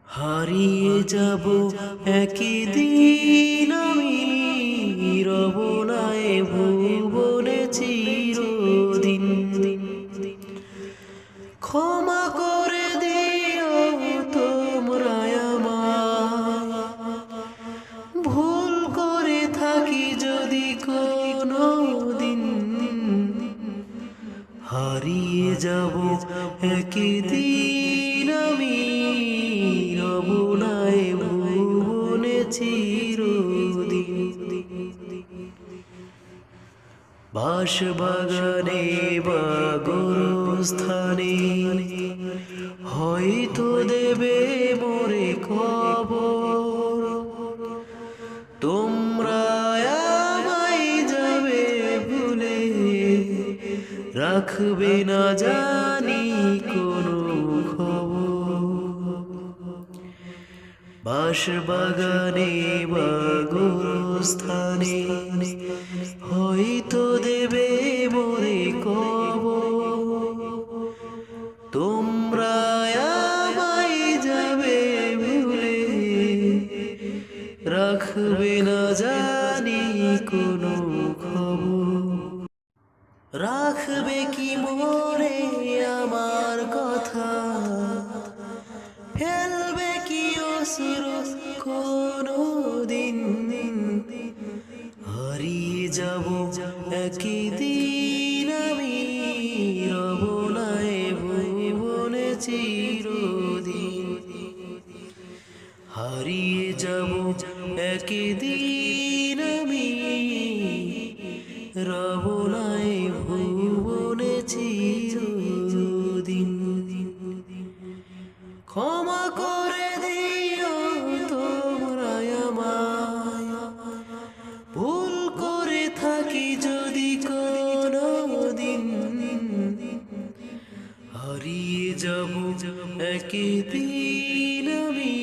হারিয়ে যাব একদিন আমি, রব না এ ভুবনে চিরদিন। ক্ষমা করে দিও তোমরা আমায়, ভুল করে থাকি যদি কোনো দিন। হারিয়ে যাব একদিন আমি, রব না এ ভুবনে চিরদিন। বাঁশবাগানে বা গোরস্থানে হয়তো দেবে মোরে খবর, তোমরা আমায় যাবে ভুলে, রাখবে না জানি কোনো খবর। বাঁশবাগানে বা গোরস্থানে হয়তো দেবে মোরে কবর, তোমরা আমায় যাবে ভুলে, রাখবে না জানি কোনো খবর। রাখবে কি মনে আমার কথা, ফেলবে কি অশ্রু কোনো দিন। হারিয়ে যাব একদিন আমি, রব না এ ভুবনে চিরদিন। হারিয়ে যাব একদিন আমি, রব না এ ভুবনে চিরদিন। ক্ষমা করে দিও তোমরা আমায়, ভুল করে থাকি যদি কোনো দিন। হারিয়ে যাব একদিন আমি,